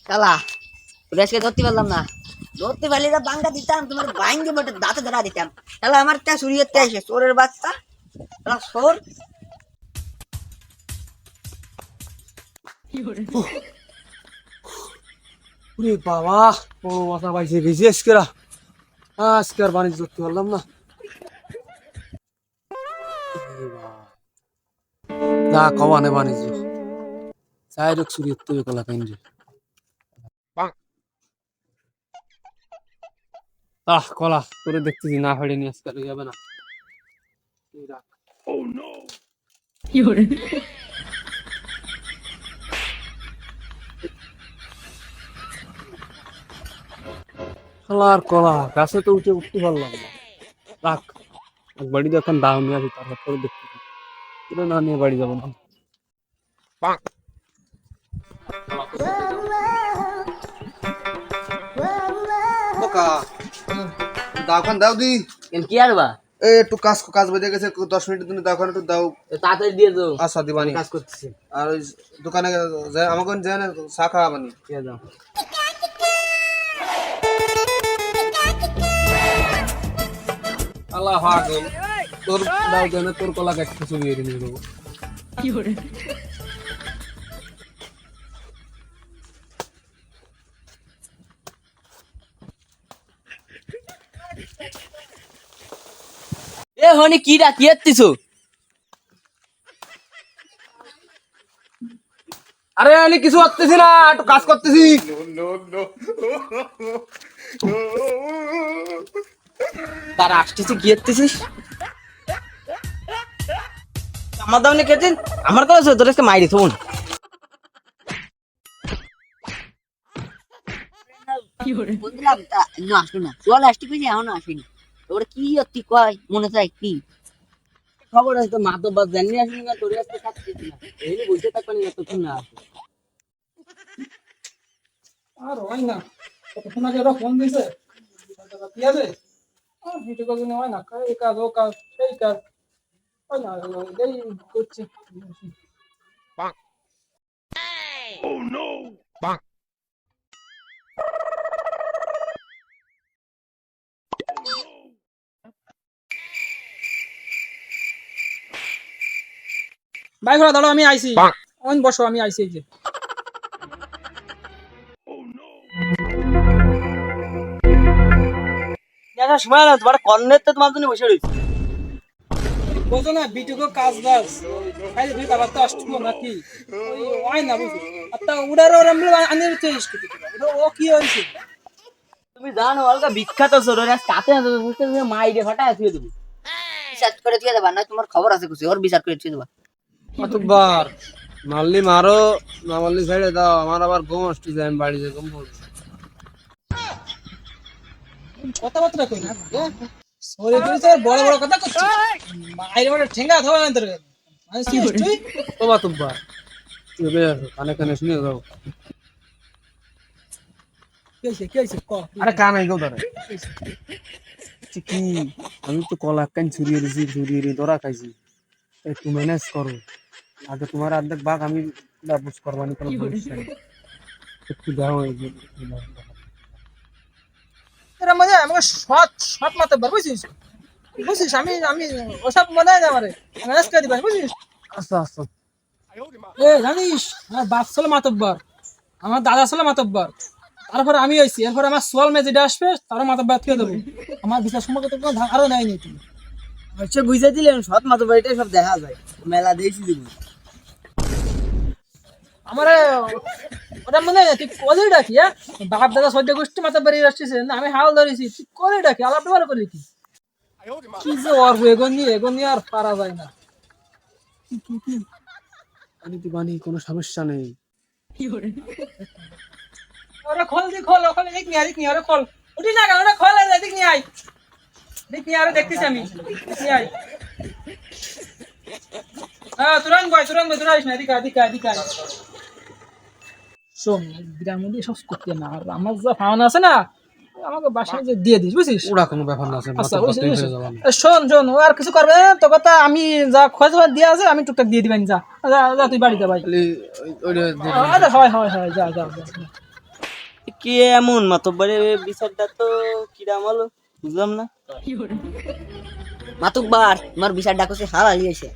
কালা তোর আজকে ধরতে পারলাম না। ধরতে পারলে যা বাঙ্গা দিতাম, তোমার বাইঙ্গে মোটে দাঁতে ধরা দিতাম। কালা আমার টা চুরি করতে আসে, চোরের বাচ্চা। কালা চোর। ওরে বাবা, ও মাথা পাইছে গেছি আজকে আর বাণিজ্য করতে পারলাম না। না কবা নে বাণিজ্য চাই রোগ চুরি করতে হবে কলা কেন্দ্রে। কলা তোরে দেখতেছি না হয়নি আজকে আর যাবে না। এই রাখ। শালার কলা গাছে তো উঠতে পারলাম না। রাখ, এক বাড়ি যখন দাও নিয়ে আসি তারপর তোরে দেখতেছি। তোরে না নিয়ে বাড়ি যাবো না। খোকা দাওখান দাও দি। কি আর বা এই একটু কাজ বেজে গেছে, 10 মিনিটের জন্য দাওখান একটু দাও। তাড়াতাড়ি দিয়ে দাও। আচ্ছা দিবানি। কাজ করতেছি। আর ওই দোকানে যায় আমাকে যায় না, চা খাওয়া বানি। দিয়ে দাও। আল্লাহ পাগল, তোর দাও দেন তোর কলা গাছটা চুরি করে নিয়ে দেবো। এ হনি কি ডাকি এত্তিছো? আরে আমি কিছু করতেছি না, একটু কাজ করতেছি। তার আসতেছি কি এত্তিছিস? আমার দামনে কেছেন আমার কাছে তোর আজকে মাইরি শোন। বললাম তা না আসলো না, চল আসতে কইছি এখনো আসেনি। ওরা কি অতি কয় মনে চাই কি খবর আছে? তো মাতো বাস জানি আসবি না, তোর আজকে থাকতেছি না, এই বসে থাকবেন না, তো কি না আসে। আর হয় না, কতক্ষণ আগে ওরা ফোন দিছে কি আছে, আর ভিডিও কল হয় না, এই কাজ ও কাজ সেই কাজ হয় না, এই করছি। ভাই ঘোরা দাঁড়াও, আমি আইছি। অন বসো, আমি আইছি এই যে। দেখা সময় না, তোমার কর্নের তো তোমার জন্য বসে রয়েছে। বোঝো না ভিডিও কাজ বাজ খাইলে দুই বাবা তো আসছো নাকি, ওই হয় না বুঝি। আর তা উড়ার ওর আমরা আনিয়ে চেষ্টা করতে ও কি হয়েছে। তুমি জানো অলগা বিখ্যাত চোর, ওরা সাথে না তুমি বুঝতে তুমি মাইরে ফাটায় দিয়ে দেবো। বিচার করে দিয়ে দেবা না, তোমার খবর আছে কিছু, ওর বিচার করে দিয়ে দেবা। কতবার মারলি মারো, না মারলি ছেড়ে দাও। আমার আবার ঘুম আসতেছে, আমি বাড়ি যাই ঘুম পড়বে। কথাবার্তা কই না, সরে করেছে বড় বড় কথা করছিস, বাইরে বড় ঠেঙ্গা ধোয়া না তোর মানে তুই। তোবা তোবা তুমি বের আসো, কানে কানে শুনে যাও। কি হইছে ক। আরে কানে গো ধরে কি, আমি তো কলা কান ছুরিয়ে দিছি, ছুরিয়ে ধরা খাইছি। একটু ম্যানেজ করো, আগে তোমার অর্ধেক ভাগ আমি বুঝ করবানি, কোনো সমস্যা নেই। একটু দাও এই যে এরা মানে আমাকে শট শট মারতে পার বুঝছিস, বুঝছিস আমি আমি ওসব মনে হয় না আমারে, ম্যানেজ করে দিবা বুঝছিস। আচ্ছা আচ্ছা। এ জানিস আমার বাপ ছিল মাতব্বর, আমার দাদা ছিল মাতব্বর, তারপর আমি হইছি, এরপর আমার সোয়াল মে যেটা আসবে তারও মাতব্বর থেকে দেবো। আমার বিচার সম্পর্কে তো কোনো ধারও নেয়নি তুমি। আচ্ছা বুঝে দিলেন, সৎ মাতো বাড়িটাই সব দেখা যায়, মেলা দিয়েছি দিব। আমার ওটা মনে হয় তুই কলে ডাকি, হ্যাঁ বাপ দাদা সদ্য গোষ্ঠী মাতব্বরি আসছে না, আমি হাল ধরেছি, তুই কলে ডাকি আলাপ ব্যবহার করলি কি, কি যে অর্ব এগো নিয়ে আর পারা যায় না। আমি তো বানি, কোনো সমস্যা নেই। ওরা খোল দি খোল, ওখানে দেখ নিয়ে ওরা খোল, উঠি না কেন, ওরা খোল দেখ নিয়ে আয়, দেখ নিয়ে আরো দেখতেছি আমি, নিয়ে আয়। হ্যাঁ তুরান ভাই তুরা আসিস না, এদিকে আয়। শোন গ্রামের মধ্যে সব করতে না, আর আমার যা ফাওনা আছে না আমাকে বাসায় যে দিয়ে দিস বুঝছিস। ওরা কোনো ব্যাপার না আছে, আচ্ছা মাথা বুঝছিস ভর্তি বুঝছিস। হয়ে যাবে না। শোন ও আর কিছু করবে না তো, কথা আমি যা খোঁজ দিয়ে আছে আমি টুকটাক দিয়ে দিবেন, যা যা তুই বাড়িতে ভাই। খালি ওইটা দিয়ে দিন। আরে হয় যা। কি এমন মাতব্বরের বিচারটা তো কিরাম হলো বুঝলাম না। মাতুব্বার তোমার বিচার ডাকছে হাল হালিয়েছে।